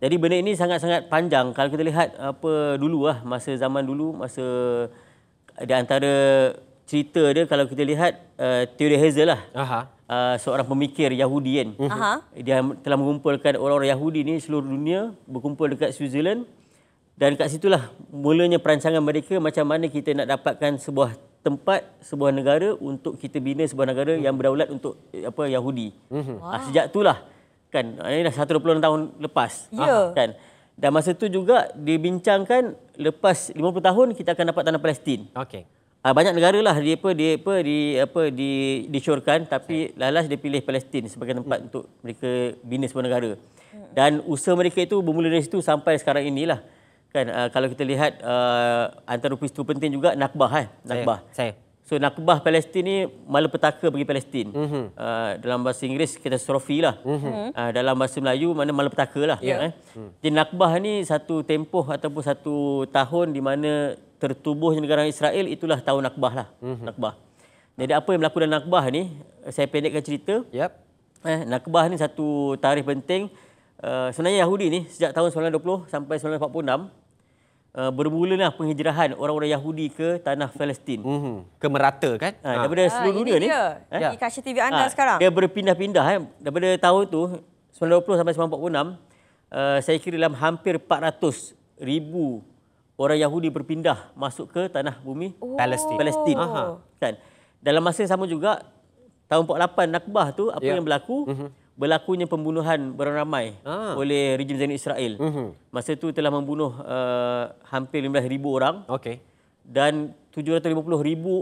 Jadi benda ini sangat-sangat panjang. Kalau kita lihat dulu masa zaman dulu, masa di antara cerita dia kalau kita lihat teori Herzl lah. Seorang pemikir Yahudi kan. Dia telah mengumpulkan orang-orang Yahudi ni seluruh dunia berkumpul dekat Switzerland. Dan kat situlah mulanya perancangan mereka macam mana kita nak dapatkan sebuah tempat, sebuah negara untuk kita bina sebuah negara yang berdaulat untuk Yahudi. Sejak itulah kan ini dah 120 tahun lepas. Kan. Dan masa tu juga dibincangkan lepas 50 tahun kita akan dapat tanah Palestin. Banyak negara lah disyorkan tapi lalas dia pilih Palestin sebagai tempat untuk mereka bina sebuah negara. Dan usaha mereka itu bermula dari situ sampai sekarang inilah. Kan kalau kita lihat antara peristiwa penting juga Nakbah So Nakbah Palestin ni malapetaka bagi Palestin. Dalam bahasa Inggeris katastrofi lah. Dalam bahasa Melayu mana malapetaka lah. Jadi Nakbah ni satu tempoh ataupun satu tahun di mana tertubuhnya negara Israel itulah tahun Nakbah lah. Nakbah. Jadi apa yang berlaku dalam Nakbah ni saya pendekkan cerita. Nakbah ni satu tarikh penting. Sebenarnya Yahudi ni sejak tahun 1920 sampai 1946 bermulalah penghijrahan orang-orang Yahudi ke tanah Palestin. Ke merata kan? Daripada seluruh dunia ni. Di kaca TV anda sekarang. Dia berpindah-pindah. Daripada tahun tu 1920 sampai 1946 saya kira dalam hampir 400,000 orang Yahudi berpindah masuk ke tanah bumi Palestin. Kan? Dalam masa yang sama juga tahun 48 Nakbah tu apa yang berlaku? Berlakunya pembunuhan beramai oleh rejim Zionist Israel. Masa itu telah membunuh hampir 15,000 orang. Dan 750,000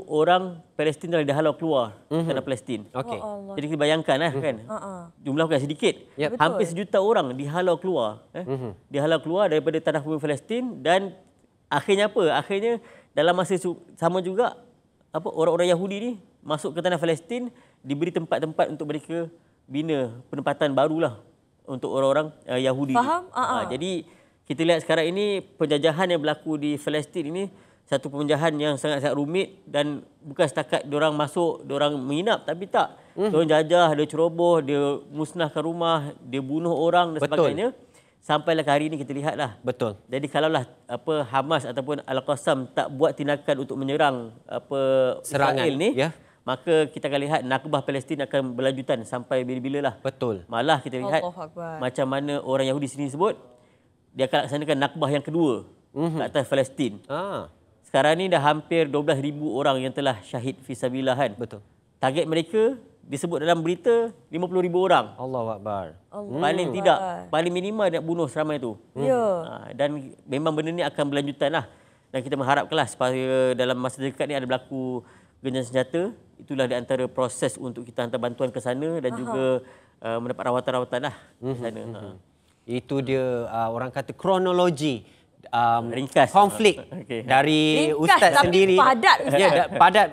orang Palestin telah dihalau keluar tanah Palestin. Jadi kita bayangkan kan. Jumlah bukan sedikit. Hampir 1 juta orang dihalau keluar. Dihalau keluar daripada tanah bumi Palestin dan akhirnya apa? Akhirnya dalam masa sama juga orang-orang Yahudi ni masuk ke tanah Palestin diberi tempat-tempat untuk mereka bina penempatan barulah untuk orang-orang Yahudi. Faham? Jadi kita lihat sekarang ini penjajahan yang berlaku di Palestin ini satu penjajahan yang sangat-sangat rumit dan bukan setakat diorang masuk, diorang menginap tapi tak. Diorang jajah, dia ceroboh, dia musnahkan rumah, dia bunuh orang dan sebagainya. Sampailah ke hari ini kita lihatlah. Jadi kalaulah Hamas ataupun Al-Qassam tak buat tindakan untuk menyerang serangan Israel ni, maka kita akan lihat Nakbah Palestin akan berlanjutan sampai bila-bila lah. Malah kita lihat macam mana orang Yahudi sini sebut, dia akan laksanakan Nakbah yang kedua ke atas Palestin. Sekarang ni dah hampir 12,000 orang yang telah syahid fisabilillah kan. Target mereka disebut dalam berita 50,000 orang. Allahuakbar. Paling tidak, paling minimal nak bunuh seramai itu. Dan memang benda ni akan berlanjutan lah. Dan kita mengharapkanlah supaya dalam masa dekat ni ada berlaku genjaan senjata. Itulah di antara proses untuk kita hantar bantuan ke sana dan juga mendapat rawatan-rawatan lah di sana. Itu dia orang kata kronologi ringkas konflik dari ringkas, Ustaz tapi sendiri. Padat, Ustaz. Ya, padat.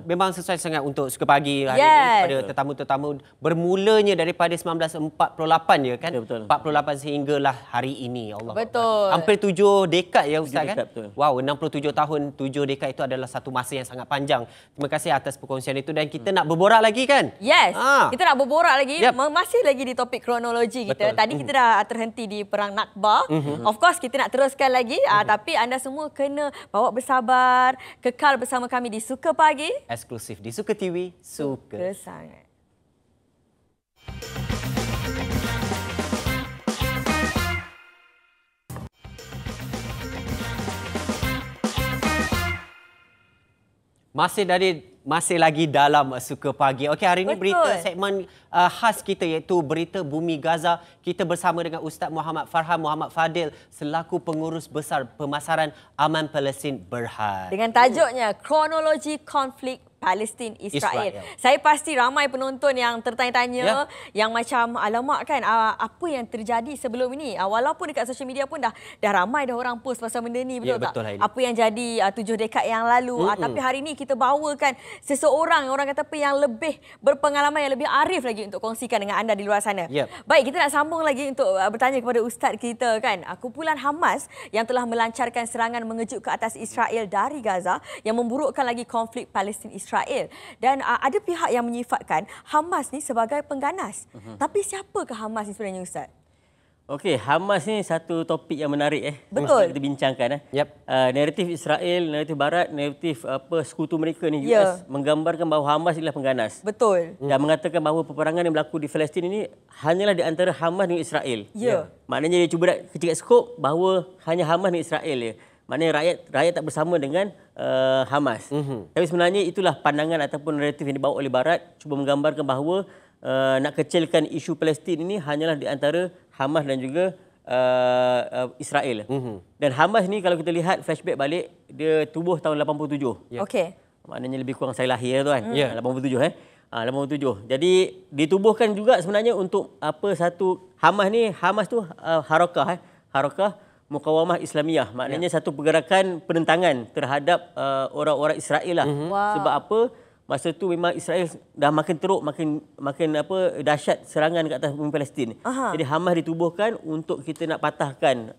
Memang sesuai sangat untuk Suka Pagi hari ini pada tetamu-tetamu. Bermulanya daripada 1948 ya kan? Betul. 48 sehinggalah hari ini. Allah. Betul. Hampir 7 dekad ya Ustaz 7 kan? dekad, betul. Wow, 67 tahun, 7 dekad itu adalah satu masa yang sangat panjang. Terima kasih atas perkongsian itu dan kita nak berborak lagi kan? Yes, kita nak berborak lagi. Yep. Masih lagi di topik kronologi kita. Betul. Tadi kita dah terhenti di Perang Nakba. Of course, kita nak teruskan lagi. Tapi anda semua kena bawa bersabar. Kekal bersama kami di Suka Pagi. Eksklusif di Suka TV. Suka sangat. Masih lagi dalam Suka Pagi. Okey, hari ini Betul. berita segmen khas kita iaitu berita Bumi Gaza. Kita bersama dengan Ustaz Muhammad Farhan Muhammad Fadil selaku pengurus besar pemasaran Aman Palestin Berhad. Dengan tajuknya Kronologi Konflik Palestin-Israel. Saya pasti ramai penonton yang tertanya-tanya, yang macam alamak kan, apa yang terjadi sebelum ini? Walaupun dekat social media pun dah ramai dah orang post pasal benda ni, betul tak? Betul, apa yang jadi 7 dekad yang lalu. Tapi hari ini kita bawakan seseorang, orang kata apa, yang lebih berpengalaman, yang lebih arif lagi untuk kongsikan dengan anda di luar sana. Baik, kita nak sambung lagi untuk bertanya kepada Ustaz kita kan. Kumpulan Hamas yang telah melancarkan serangan mengejut ke atas Israel dari Gaza yang memburukkan lagi konflik Palestin-Israel. Dan ada pihak yang menyifatkan Hamas ni sebagai pengganas. Tapi siapakah Hamas ni sebenarnya, Ustaz? Okey, Hamas ni satu topik yang menarik Betul. kita bincangkan. Naratif Israel, naratif Barat, naratif sekutu mereka ni US menggambarkan bahawa Hamas ialah pengganas. Betul. Dan mengatakan bahawa peperangan yang berlaku di Palestin ini hanyalah di antara Hamas dengan Israel. Maknanya dia cuba nak kecil skop bahawa hanya Hamas dengan Israel je. Maknanya rakyat tak bersama dengan Hamas. Tapi sebenarnya itulah pandangan ataupun naratif yang dibawa oleh Barat, cuba menggambarkan bahawa nak kecilkan isu Palestin ini hanyalah di antara Hamas dan juga Israel. Dan Hamas ni kalau kita lihat flashback balik, dia tubuh tahun 87. Okey. Maknanya lebih kurang saya lahir tu kan. 87 87. Jadi ditubuhkan juga sebenarnya untuk satu Hamas tu harakah Mukawamah Islamiyah. Maknanya satu pergerakan penentangan terhadap orang-orang Israel lah. Sebab apa? Masa tu memang Israel dah makin teruk, makin dahsyat serangan ke atas bumi Palestin. Jadi Hamas ditubuhkan untuk kita nak patahkan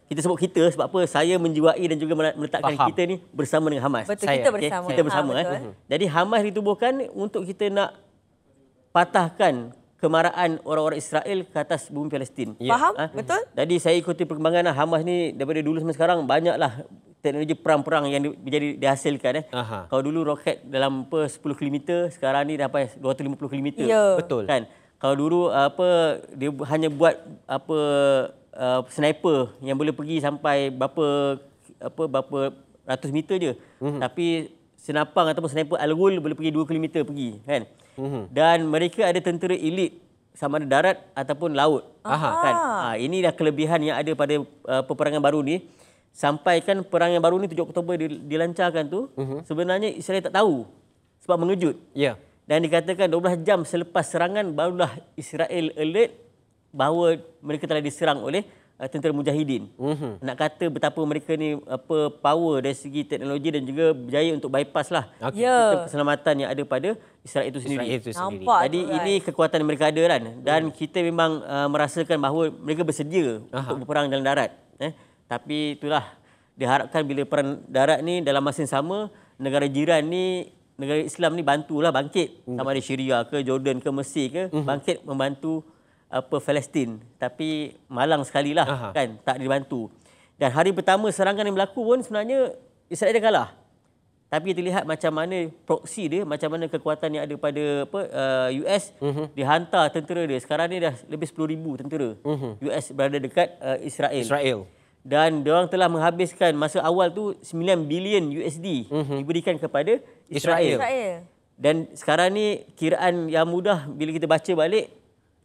kita sebut kita sebab apa? Saya menjiwai dan juga meletakkan kita ni bersama dengan Hamas. Betul, kita bersama. Kita bersama. Jadi Hamas ditubuhkan untuk kita nak patahkan kemarahan orang-orang Israel ke atas bumi Palestin. Faham? Betul? Jadi saya ikuti perkembangan Hamas ni daripada dulu sampai sekarang, banyaklah teknologi perang-perang yang dihasilkan. Kalau dulu roket dalam 10 km, sekarang ni dah sampai 250 km. Betul. Kan? Kalau dulu dia hanya buat sniper yang boleh pergi sampai berapa ratus meter je. Tapi senapang ataupun sniper Al-Ghul boleh pergi 2 km pergi kan. Dan mereka ada tentera elit sama ada darat ataupun laut. Kan? Ini dah kelebihan yang ada pada peperangan baru ni. Sampaikan perang yang baru ni 7 Oktober dilancarkan tu, sebenarnya Israel tak tahu sebab mengejut. Dan dikatakan 12 jam selepas serangan barulah Israel alert bahawa mereka telah diserang oleh tentera mujahidin. Nak kata betapa mereka ni power dari segi teknologi dan juga berjaya untuk bypass lah keselamatan yang ada pada Israel itu sendiri. Jadi ini kekuatan yang mereka ada kan. Dan kita memang merasakan bahawa mereka bersedia untuk berperang dalam darat. Tapi itulah diharapkan bila perang darat ni dalam masa yang sama, negara jiran ni, negara Islam ni bantulah bangkit. Sama ada Syria ke, Jordan ke, Mesir ke, bangkit membantu Palestin. Tapi malang sekali lah kan, tak dibantu. Dan hari pertama serangan yang berlaku pun sebenarnya Israel dah kalah. Tapi kita lihat macam mana proksi dia, macam mana kekuatan yang ada pada US dihantar tentera dia. Sekarang ni dah lebih 10,000 tentera US berada dekat Israel. Dan diorang telah menghabiskan masa awal tu 9 bilion USD diberikan kepada Israel. Dan sekarang ni kiraan yang mudah bila kita baca balik,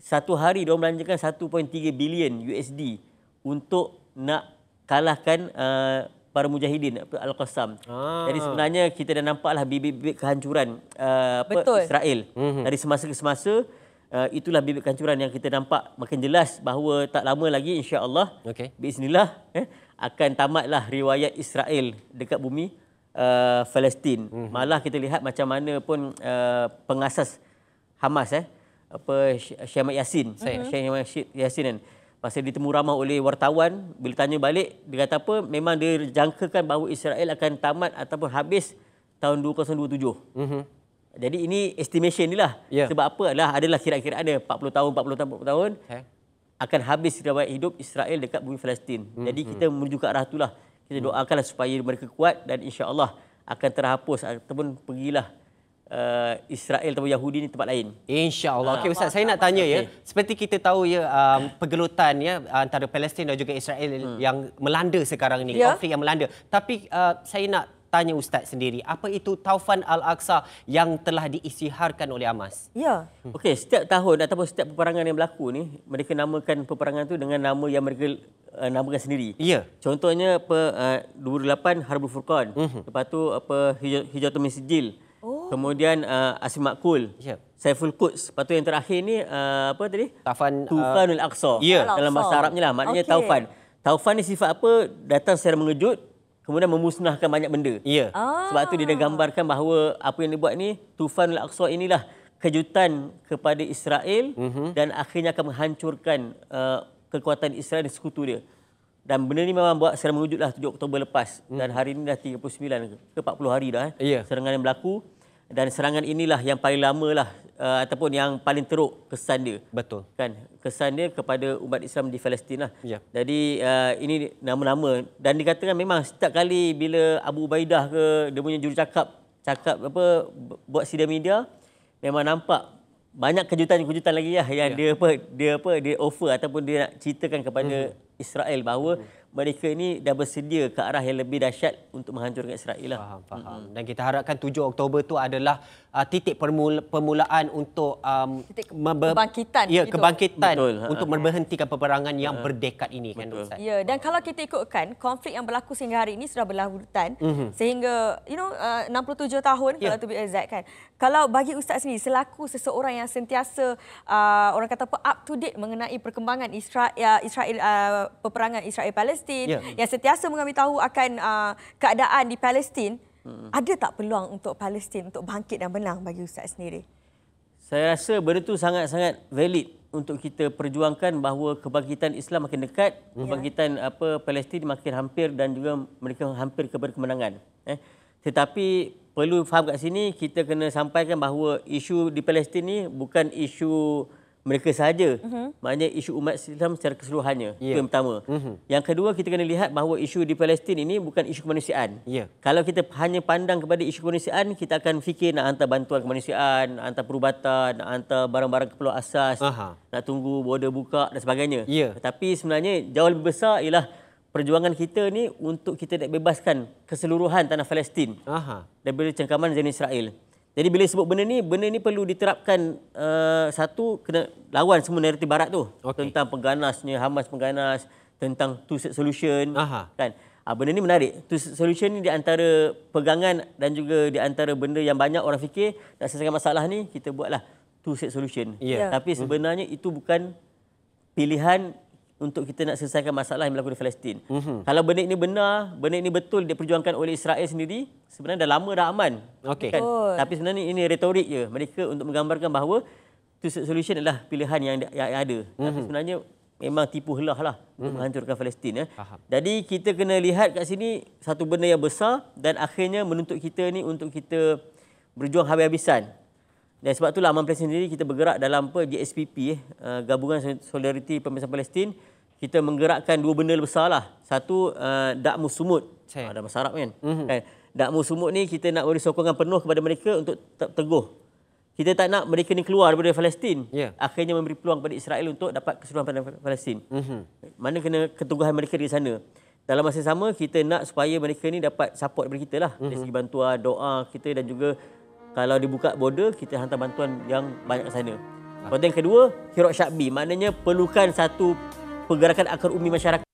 satu hari diorang belanjakan 1.3 bilion USD untuk nak kalahkan para mujahidin Al-Qassam. Jadi sebenarnya kita dah nampaklah bibit-bibit kehancuran Israel. Dari semasa ke semasa, itulah bibit kehancuran yang kita nampak makin jelas bahawa tak lama lagi insya-Allah bismillah akan tamatlah riwayat Israel dekat bumi Palestin. Malah kita lihat macam mana pun pengasas Hamas Syekh Ahmad Yassin, Syekh Yassin kan, pasal ditemu ramai oleh wartawan, bila tanya balik dia kata apa, memang dia jangkakan bahawa Israel akan tamat ataupun habis tahun 2027. Jadi ini estimation ni lah. Sebab apa adalah kira-kira ada 40 tahun akan habis riwayat hidup Israel dekat bumi Palestin. Jadi kita menuju ke arah itulah. Kita doakanlah supaya mereka kuat dan insya-Allah akan terhapus ataupun pergilah Israel atau Yahudi ni tempat lain. InsyaAllah. Okey Ustaz, saya nak tanya seperti kita tahu pergelutan antara Palestin dan juga Israel yang melanda sekarang ni, konflik yang melanda. Tapi saya nak tanya Ustaz sendiri, apa itu Taufan Al-Aqsa yang telah diisytiharkan oleh Hamas? Okey, setiap tahun ataupun setiap peperangan yang berlaku ni, mereka namakan peperangan tu dengan nama yang mereka namakan sendiri. Contohnya 2008 Harbul Furqan. Lepas tu Hijratul Masjidil. Kemudian Asim Makul, Saiful Quds. Lepas tu yang terakhir ni Tufanul Aqsa. Dalam bahasa Arabnya lah, maknanya Taufan. Taufan ni sifat apa? Datang secara mengejut, kemudian memusnahkan banyak benda. Sebab tu dia dah gambarkan bahawa apa yang dia buat ni, Tufanul Aqsa inilah kejutan kepada Israel dan akhirnya akan menghancurkan kekuatan Israel dan sekutu dia. Dan benda ni memang buat secara mengejutlah 7 Oktober lepas. Dan hari ini dah 39 ke 40 hari dah serangan yang berlaku. Dan serangan inilah yang paling lama lah ataupun yang paling teruk kesan dia. Betul. Kan, kesan dia kepada umat Islam di Palestin lah. Jadi ini nama-nama dan dikatakan memang setiap kali bila Abu Ubaidah ke dia punya jurucakap buat sidang media, memang nampak banyak kejutan-kejutan lagi lah yang dia offer ataupun dia nak ceritakan kepada Israel bahawa mereka ini dah bersedia ke arah yang lebih dahsyat untuk menghancurkan Israel lah. Faham. Dan kita harapkan 7 Oktober tu adalah titik permulaan untuk kebangkitan. Kebangkitan untuk memberhentikan peperangan yang berdekad ini kan Ustaz. Dan kalau kita ikutkan konflik yang berlaku sehingga hari ini sudah berlarutan sehingga 67 tahun kalau to be exact kan. Kalau bagi Ustaz sendiri selaku seseorang yang sentiasa orang kata up to date mengenai perkembangan Israel peperangan Israel Palestin yang sentiasa mengambil tahu akan keadaan di Palestin, ada tak peluang untuk Palestin untuk bangkit dan menang bagi Ustaz sendiri? Saya rasa benda tu sangat-sangat valid untuk kita perjuangkan bahawa kebangkitan Islam makin dekat, kebangkitan Palestin makin hampir dan juga mereka hampir kepada kemenangan. Tetapi perlu faham kat sini, kita kena sampaikan bahawa isu di Palestin ni bukan isu mereka sahaja. Maknanya isu umat Islam secara keseluruhannya. Itu yang pertama. Yang kedua, kita kena lihat bahawa isu di Palestin ini bukan isu kemanusiaan. Kalau kita hanya pandang kepada isu kemanusiaan, kita akan fikir nak hantar bantuan kemanusiaan, nak hantar perubatan, nak hantar barang-barang keperluan asas, nak tunggu border buka dan sebagainya. Tetapi sebenarnya jauh lebih besar ialah perjuangan kita ni untuk kita nak bebaskan keseluruhan tanah Palestin daripada cengkaman Zionis Israel. Jadi bila sebut benda ni perlu diterapkan satu, kena lawan semua naratif barat tu. Tentang pengganasnya, Hamas pengganas, tentang two-state solution. Kan? Benda ni menarik. Two-state solution ni di antara pegangan dan juga di antara benda yang banyak orang fikir nak selesaikan masalah ni, kita buatlah two-state solution. Tapi sebenarnya itu bukan pilihan untuk kita nak selesaikan masalah yang berlaku di Palestin. Kalau benda ini benar, benda ini betul diperjuangkan oleh Israel sendiri, sebenarnya dah lama dah aman. Kan? Tapi sebenarnya ini retorik je mereka untuk menggambarkan bahawa two-state solution adalah pilihan yang ada. Tapi sebenarnya memang tipu helah lah untuk menghancurkan Palestin. Jadi kita kena lihat kat sini satu benda yang besar dan akhirnya menuntut kita ni untuk kita berjuang habis-habisan. Dan sebab itulah Aman Palestin sendiri kita bergerak dalam GSPP, Gabungan Solidariti Pembebasan Palestin. Kita menggerakkan dua benda besar lah. Satu, Da'mus Sumud. Ada bahasa Arab kan? Da'mus Sumud ni kita nak beri sokongan penuh kepada mereka untuk teguh. Kita tak nak mereka ni keluar daripada Palestin. Akhirnya memberi peluang kepada Israel untuk dapat keseluruhan pada Palestin. Mana kena keteguhan mereka di sana. Dalam masa sama, kita nak supaya mereka ni dapat support daripada kita lah. Dari segi bantuan, doa kita dan juga Kalau dibuka border, kita hantar bantuan yang banyak ke sana. Lepas tu yang kedua, Hirok Syakbi. Maknanya perlukan satu pergerakan akar umi masyarakat.